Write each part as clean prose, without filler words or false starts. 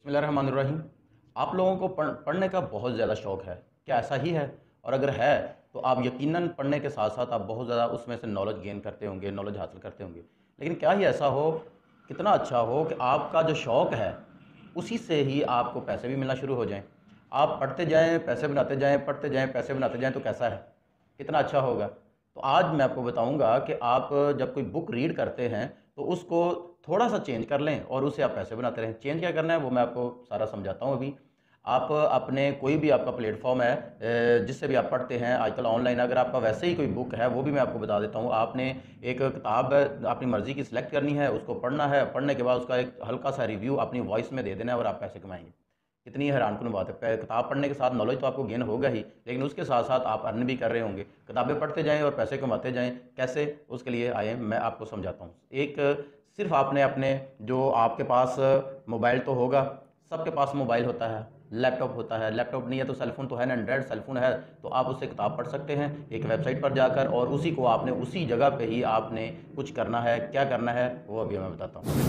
बिस्मिल्लाहिर्रहमानिर्रहीम। आप लोगों को पढ़ने का बहुत ज़्यादा शौक़ है, क्या ऐसा ही है? और अगर है, तो आप यकीनन पढ़ने के साथ-साथ आप बहुत ज़्यादा उसमें से नॉलेज गेन करते होंगे, नॉलेज हासिल करते होंगे। लेकिन क्या ही ऐसा हो, कितना अच्छा हो कि आपका जो शौक़ है, उसी से ही आपको पैसे भी मिलना शुरू हो जाएँ। आप पढ़ते जाएँ, पैसे बनाते जाएँ, पढ़ते जाएँ, पैसे बनाते जाएँ, तो कैसा है? कितना अच्छा होगा। तो आज मैं आपको बताऊँगा कि आप जब कोई बुक रीड करते हैं, तो उसको थोड़ा-सा चेंज कर लें और उससे आप पैसे बनाते रहें। चेंज क्या करना है, वो मैं आपको सारा समझाता हूँ अभी। आप अपने कोई भी आपका प्लेटफ़ॉर्म है जिससे भी आप पढ़ते हैं आजकल ऑनलाइन, अगर आपका वैसे ही कोई बुक है, वो भी मैं आपको बता देता हूँ। आपने एक किताब अपनी मर्ज़ी की सिलेक्ट करनी है, उसको पढ़ना है, पढ़ने के बाद उसका एक हल्का-सा रिव्यू अपनी वॉइस में दे देना है और आप पैसे कमाएँगे। कितनी हैरानकुन बात है। किताब पढ़ने के साथ नॉलेज तो आपको गेन होगा ही, लेकिन उसके साथ-साथ आप अर्न भी कर रहे होंगे। किताबें पढ़ते जाएँ और पैसे कमाते जाएँ, कैसे? उसके लिए आइए मैं आपको समझाता हूँ। एक सिर्फ़ आपने अपने जो आपके पास मोबाइल तो होगा, सबके पास मोबाइल होता है, लैपटॉप होता है, लैपटॉप नहीं है तो सेल फ़ोन तो है ना, एंड्रॉयड सेल फ़ोन है, तो आप उससे किताब पढ़ सकते हैं एक वेबसाइट पर जाकर, और उसी को आपने उसी जगह पे ही आपने कुछ करना है। क्या करना है, वो अभी मैं बताता हूँ।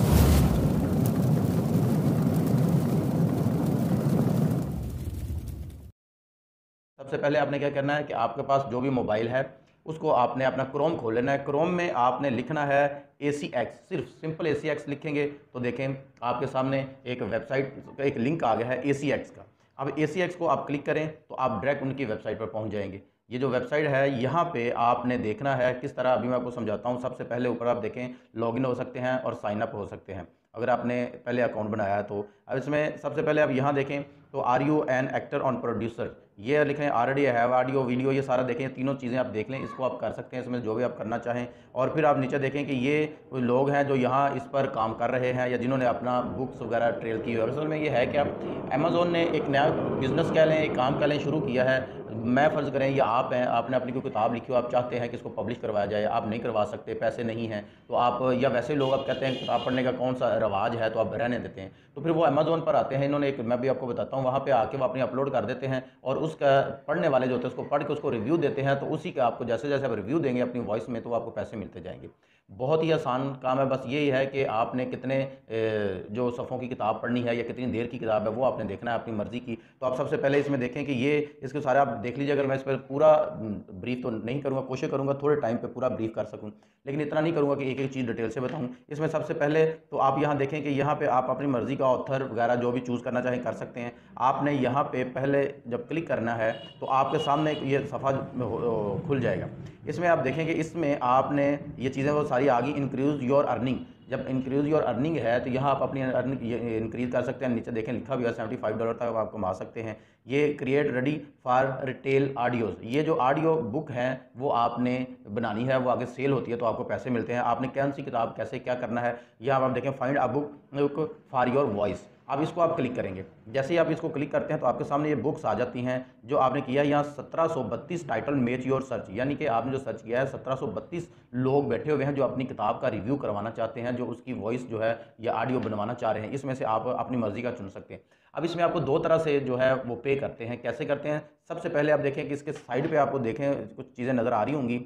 सबसे पहले आपने क्या करना है कि आपके पास जो भी मोबाइल है, उसको आपने अपना क्रोम खोल लेना है। क्रोम में आपने लिखना है ACX, सिर्फ सिंपल ACX लिखेंगे तो देखें आपके सामने एक वेबसाइट का एक लिंक आ गया है ACX का। अब ACX को आप क्लिक करें तो आप डायरेक्ट उनकी वेबसाइट पर पहुंच जाएंगे। ये जो वेबसाइट है, यहाँ पे आपने देखना है किस तरह, अभी मैं आपको समझाता हूँ। सबसे पहले ऊपर आप देखें लॉगिन हो सकते हैं और साइन अप हो सकते हैं, अगर आपने पहले अकाउंट बनाया है तो। अब इसमें सबसे पहले आप यहाँ देखें तो are you an actor on producer, ये लिखें ऑलरेडी हैव ऑडियो वीडियो, ये सारा देखें, तीनों चीज़ें आप देख लें। इसको आप कर सकते हैं, इसमें जो भी आप करना चाहें। और फिर आप नीचे देखें कि ये लोग हैं जो यहाँ इस पर काम कर रहे हैं या जिन्होंने अपना बुक्स वगैरह ट्रेल की है। असल में ये है कि आप अमेज़ोन ने एक नया बिज़नेस कह लें, एक काम कह लें, शुरू किया है। मैं फ़र्ज़ करें ये आप हैं, आपने अपनी कोई किताब लिखी हो, आप चाहते हैं कि इसको पब्लिश करवाया जाए, आप नहीं करवा सकते, पैसे नहीं हैं, तो आप, या वैसे लोग आप कहते हैं किताब पढ़ने का कौन सा रवाज है तो आप रहने देते हैं, तो फिर वो अमेज़ोन पर आते हैं। इन्होंने एक, मैं भी आपको बताता हूँ, वहाँ पे आके वो अपनी अपलोड कर देते हैं और उसका पढ़ने वाले जो होते हैं उसको पढ़ के उसको रिव्यू देते हैं। तो उसी का आपको जैसे जैसे आप रिव्यू देंगे अपनी वॉइस में, तो आपको पैसे मिलते जाएंगे। बहुत ही आसान काम है, बस यही है कि आपने कितने जो सफ़ों की किताब पढ़नी है या कितनी देर की किताब है, वो आपने देखना है अपनी मर्ज़ी की। तो आप सबसे पहले इसमें देखें कि ये इसके सारे आप देख लीजिए। अगर मैं इस पर पूरा ब्रीफ तो नहीं करूँगा, कोशिश करूँगा थोड़े टाइम पे पूरा ब्रीफ कर सकूँ, लेकिन इतना नहीं करूँगा कि एक एक चीज़ डिटेल से बताऊँ। इसमें सबसे पहले तो आप यहाँ देखें कि यहाँ पे आप अपनी मर्ज़ी का ऑथर वगैरह जो भी चूज़ करना चाहें कर सकते हैं। आपने यहाँ पे पहले जब क्लिक करना है तो आपके सामने एक ये सफ़ा खुल जाएगा। इसमें आप देखें कि इसमें आपने ये चीज़ें वो सारी आ गई। इंक्रीज़ योर अर्निंग, जब इंक्रीज़ योर अर्निंग है तो यहाँ आप अपनी अर्निंग इंक्रीज़ कर सकते हैं। नीचे देखें लिखा भी है $75 तक आप कमा सकते हैं। ये create ready for retail audios, ये जो ऑडियो बुक हैं वो आपने बनानी है, वो आगे सेल होती है तो आपको पैसे मिलते हैं। आपने कौन सी किताब कैसे क्या करना है, यहाँ आप देखें find a book for your voice. अब इसको आप क्लिक करेंगे, जैसे ही आप इसको क्लिक करते हैं तो आपके सामने ये बुक्स आ जाती हैं जो आपने किया है। यहाँ 1732 टाइटल मैच योर सर्च, यानी कि आपने जो सर्च किया है 1732 लोग बैठे हुए हैं जो अपनी किताब का रिव्यू करवाना चाहते हैं, जो उसकी वॉइस जो है या ऑडियो बनवाना चाह रहे हैं। इसमें से आप अपनी मर्ज़ी का चुन सकते हैं। अब इसमें आपको दो तरह से जो है वो पे करते हैं। कैसे करते हैं, सबसे पहले आप देखें कि इसके साइड पर आपको देखें कुछ चीज़ें नज़र आ रही होंगी,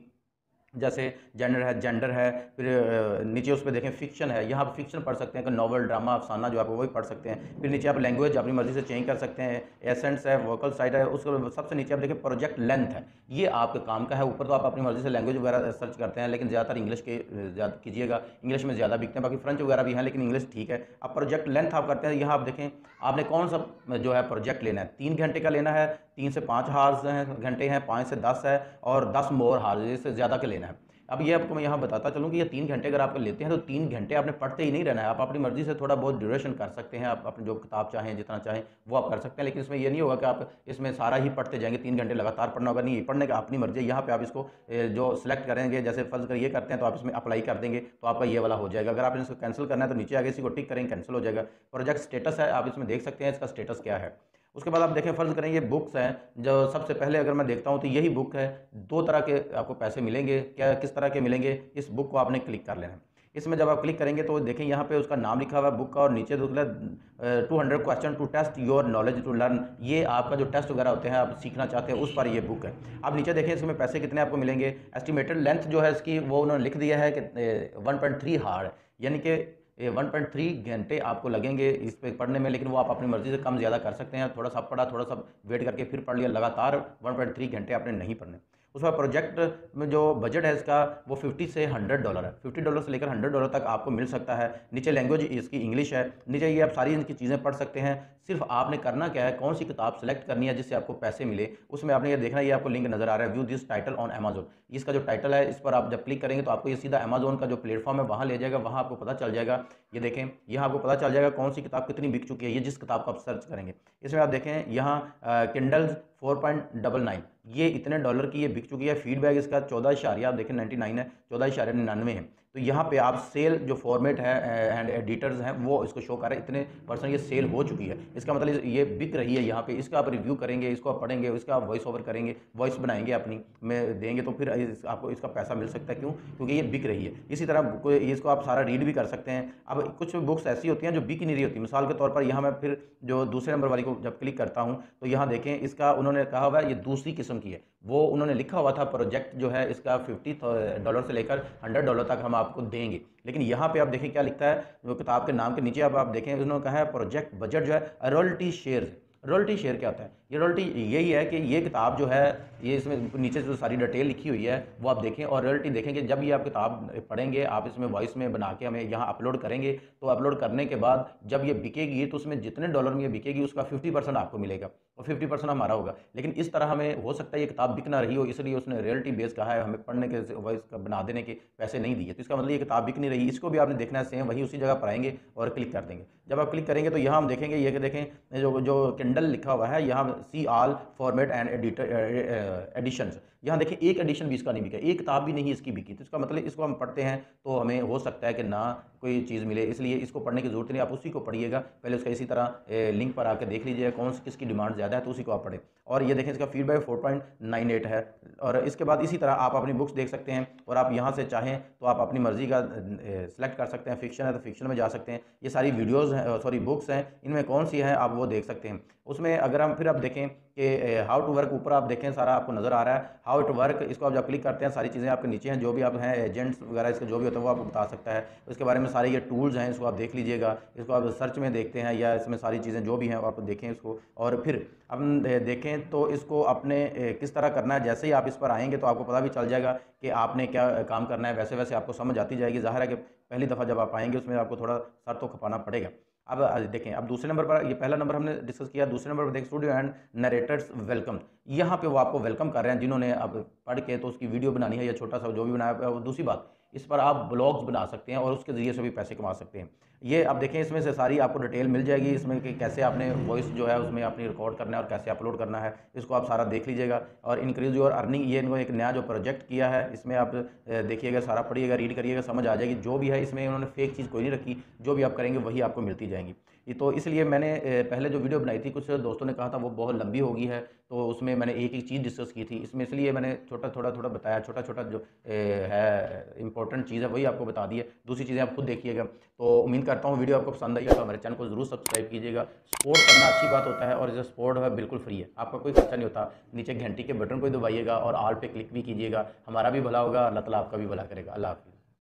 जैसे जेंडर है, फिर नीचे उस पे देखें फ़िक्शन है, यहाँ आप फ़िक्शन पढ़ सकते हैं कि नॉवल, ड्रामा, अफ़साना जो आप वही पढ़ सकते हैं। फिर नीचे आप लैंग्वेज अपनी मर्ज़ी से चेंज कर सकते हैं, एसेंट्स है, वोकल साइड है। उसके सबसे नीचे आप देखें प्रोजेक्ट लेंथ है, ये आपके काम का है। ऊपर तो आप अपनी मर्ज़ी से लैंग्वेज वगैरह सर्च करते हैं, लेकिन ज़्यादातर इंग्लिश के ज़्यादा कीजिएगा, इंग्लिश में ज़्यादा बिकते हैं। बाकी फ्रेंच वगैरह भी हैं लेकिन इंग्लिश ठीक है। अब प्रोजेक्ट लेंथ आप करते हैं, यहाँ आप देखें आपने कौन सा जो है प्रोजेक्ट लेना है। 3 घंटे का लेना है, 3 से 5 हार्स हैं, घंटे हैं, 5 से 10 है, और 10 मोर हार्स, इससे ज़्यादा का लेना है। अब ये आपको मैं यहाँ बताता चलूँ कि ये 3 घंटे अगर आप लेते हैं तो 3 घंटे आपने पढ़ते ही नहीं रहना है। आप अपनी मर्ज़ी से थोड़ा बहुत ड्यूरेशन कर सकते हैं, आप अपनी जो किताब चाहें जितना चाहें वो आप कर सकते हैं। लेकिन इसमें ये नहीं होगा कि आप इसमें सारा ही पढ़ते जाएंगे, 3 घंटे लगातार पढ़ना होगा, नहीं। पढ़ने का अपनी मर्ज़ी है। यहाँ पे आप इसको जो सिलेक्ट करेंगे, जैसे फ़र्ज़ कर ये करते हैं तो आप इसमें अप्लाई कर देंगे तो आपका ये वाला हो जाएगा। अगर आपने इसको कैंसिल करना है तो नीचे आगे इसी को टिक करेंगे, कैंसिल हो जाएगा। प्रोजेक्ट स्टेटस है, आप इसमें देख सकते हैं इसका स्टेटस क्या है। उसके बाद आप देखें, फ़र्ज़ करें ये बुक्स हैं, जो सबसे पहले अगर मैं देखता हूँ तो यही बुक है। 2 तरह के आपको पैसे मिलेंगे, क्या किस तरह के मिलेंगे, इस बुक को आपने क्लिक कर लेना है। इसमें जब आप क्लिक करेंगे तो देखें यहाँ पे उसका नाम लिखा हुआ है बुक का, और नीचे दूसरा 200 question to test your knowledge to learn, ये आपका जो टेस्ट वगैरह होते हैं आप सीखना चाहते हैं उस पर ये बुक है। अब नीचे देखें इसमें पैसे कितने आपको मिलेंगे। एस्टिमेटेड लेंथ जो है इसकी वो उन्होंने लिख दिया है कि 1.3 हार्ड, यानी कि 1.3 घंटे आपको लगेंगे इस पे पढ़ने में, लेकिन वो आप अपनी मर्ज़ी से कम ज़्यादा कर सकते हैं। थोड़ा सा पढ़ा, थोड़ा सा वेट करके फिर पढ़ लिया, लगातार 1.3 घंटे आपने नहीं पढ़ने। उसके बाद प्रोजेक्ट में जो बजट है इसका वो $50 से $100 है। $50 से लेकर $100 तक आपको मिल सकता है। नीचे लैंग्वेज इसकी इंग्लिश है, नीचे ये आप सारी इनकी चीज़ें पढ़ सकते हैं। सिर्फ आपने करना क्या है, कौन सी किताब सेलेक्ट करनी है जिससे आपको पैसे मिले, उसमें आपने ये देखना है, ये आपको लिंक नज़र आ रहा है, view this title on Amazon. इसका जो टाइटल है इस पर आप जब क्लिक करेंगे तो आपको ये सीधा अमेजोन का जो प्लेटफॉर्म है वहाँ ले जाएगा, वहाँ आपको पता चल जाएगा। ये देखें, यहाँ आपको पता चल जाएगा कौन सी किताब कितनी बिक चुकी है, ये जिस किताब को आप सर्च करेंगे। इसमें आप देखें यहाँ किंडल्स 4.99 ये इतने डॉलर की ये बिक चुकी है। फीडबैक इसका 14 आप देखें 99 है, 14.99 है। तो यहाँ पे आप सेल जो फॉर्मेट है एंड एडिटर्स हैं वो इसको शो कर रहे हैं, इतने % ये सेल हो चुकी है। इसका मतलब ये बिक रही है यहाँ पे। इसका आप रिव्यू करेंगे, इसको आप पढ़ेंगे, इसका आप वॉइस ओवर करेंगे, वॉइस बनाएंगे अपनी में देंगे तो फिर आपको इसका पैसा मिल सकता है। क्यों? क्योंकि ये बिक रही है। इसी तरह इसको आप सारा रीड भी कर सकते हैं। अब कुछ बुक्स ऐसी होती हैं जो बिक ही नहीं रही होती। मिसाल के तौर पर यहाँ मैं फिर जो दूसरे नंबर वाली को जब क्लिक करता हूँ तो यहाँ देखें, इसका उन्होंने कहा हुआ है ये दूसरी किस्म की है। वो उन्होंने लिखा हुआ था प्रोजेक्ट जो है इसका $50 से लेकर $100 तक हम आपको देंगे, लेकिन यहाँ पे आप देखें क्या लिखता है, जो किताब के नाम के नीचे आप देखें उन्होंने कहा है प्रोजेक्ट बजट जो है रॉयल्टी शेयर। रॉयल्टी शेयर क्या होता है? ये रॉयल्टी यही है कि ये किताब जो है ये इसमें नीचे जो सारी डिटेल लिखी हुई है वो आप देखें और रॉयल्टी देखेंगे। जब ये आप किताब पढ़ेंगे, आप इसमें वॉइस में बना के हमें यहाँ अपलोड करेंगे, तो अपलोड करने के बाद जब ये बिकेगी तो उसमें जितने डॉलर में ये बिकेगी उसका 50% आपको मिलेगा और 50% हमारा होगा। लेकिन इस तरह हमें हो सकता है ये किताब बिक ना रही हो, इसलिए उसने रॉयल्टी बेस कहा है, हमें पढ़ने के वॉइस का बना देने के पैसे नहीं दिए। तो इसका मतलब ये किताब बिक नहीं रही। इसको भी आपने देखना है सेम वही उसी जगह पर आएंगे और क्लिक कर देंगे। जब आप क्लिक करेंगे तो यहाँ हम देखेंगे ये कि देखें जो किंडल लिखा हुआ है यहाँ see all format and editions, यहाँ देखिए एक एडिशन भी इसका नहीं बिका, एक किताब भी नहीं इसकी बिकी। तो इसका मतलब इसको हम पढ़ते हैं तो हमें हो सकता है कि ना कोई चीज़ मिले, इसलिए इसको पढ़ने की जरूरत नहीं, आप उसी को पढ़िएगा। पहले उसका इसी तरह लिंक पर आकर देख लीजिएगा कौन सी किसकी डिमांड ज़्यादा है तो उसी को आप पढ़ें। और ये देखें इसका फीडबैक 4.98 है। और इसके बाद इसी तरह आप अपनी बुक्स देख सकते हैं और आप यहाँ से चाहें तो आप अपनी मर्ज़ी का सेलेक्ट कर सकते हैं। फिक्शन है तो फिक्शन में जा सकते हैं। ये सारी वीडियोज़ हैं, सॉरी बुक्स हैं, इनमें कौन सी है आप वो देख सकते हैं। उसमें अगर हम फिर आप देखें कि हाउ टू वर्क, ऊपर आप देखें सारा आपको नज़र आ रहा है हाउ टू वर्क। इसको आप जब क्लिक करते हैं सारी चीज़ें आपके नीचे हैं, जो भी आप हैं एजेंट्स वगैरह इसका जो भी होता है वो आपको बता सकता है। इसके बारे में सारे ये टूल्स हैं, इसको आप देख लीजिएगा। इसको आप सर्च में देखते हैं या इसमें सारी चीज़ें जो भी हैं आप देखें इसको। और फिर हम देखें तो इसको अपने किस तरह करना है। जैसे ही आप इस पर आएंगे तो आपको पता भी चल जाएगा कि आपने क्या काम करना है, वैसे वैसे आपको समझ आती जाएगी। ज़ाहिर है कि पहली दफ़ा जब आप आएंगे उसमें आपको थोड़ा सर तो खपाना पड़ेगा। अब देखें, अब दूसरे नंबर पर, ये पहला नंबर हमने डिस्कस किया, दूसरे नंबर पर देखें स्टूडियो एंड नरेटर्स वेलकम। यहाँ पे वो आपको वेलकम कर रहे हैं जिन्होंने अब पढ़ के तो उसकी वीडियो बनानी है या छोटा सा जो भी बनाया है। दूसरी बात, इस पर आप ब्लॉग्स बना सकते हैं और उसके ज़रिए से भी पैसे कमा सकते हैं। ये आप देखें इसमें से सारी आपको डिटेल मिल जाएगी इसमें कि कैसे आपने वॉइस जो है उसमें अपनी रिकॉर्ड करना है और कैसे अपलोड करना है। इसको आप सारा देख लीजिएगा। और इंक्रीज योर अर्निंग, ये इनको एक नया जो प्रोजेक्ट किया है इसमें आप देखिएगा, सारा पढ़िएगा, रीड करिएगा, समझ आ जाएगी। जो भी है इसमें उन्होंने फेक चीज़ कोई नहीं रखी, जो भी आप करेंगे वही आपको मिलती जाएंगी। तो इसलिए मैंने पहले जो वीडियो बनाई थी, कुछ दोस्तों ने कहा था वो बहुत लंबी होगी है, तो उसमें मैंने एक एक चीज़ डिस्कस की थी इसमें, इसलिए मैंने थोड़ा बताया, छोटा जो है इंपॉर्टेंट चीज़ है वही आपको बता दी है। दूसरी चीज़ें आप खुद देखिएगा। तो उम्मीद करता हूँ वीडियो आपको पसंद आई है, तो हमारे चैनल को ज़रूर सब्सक्राइब कीजिएगा। सपोर्ट करना अच्छी बात होता है और जो सपोर्ट है बिल्कुल फ्री है, आपका कोई खर्चा नहीं होता। नीचे घंटी के बटन को दबाइएगा और ऑल पे क्लिक भी कीजिएगा, हमारा भी भला होगा, अल्लाह ताला आपका भी भला करेगा। अल्लाह हाफ़िज़।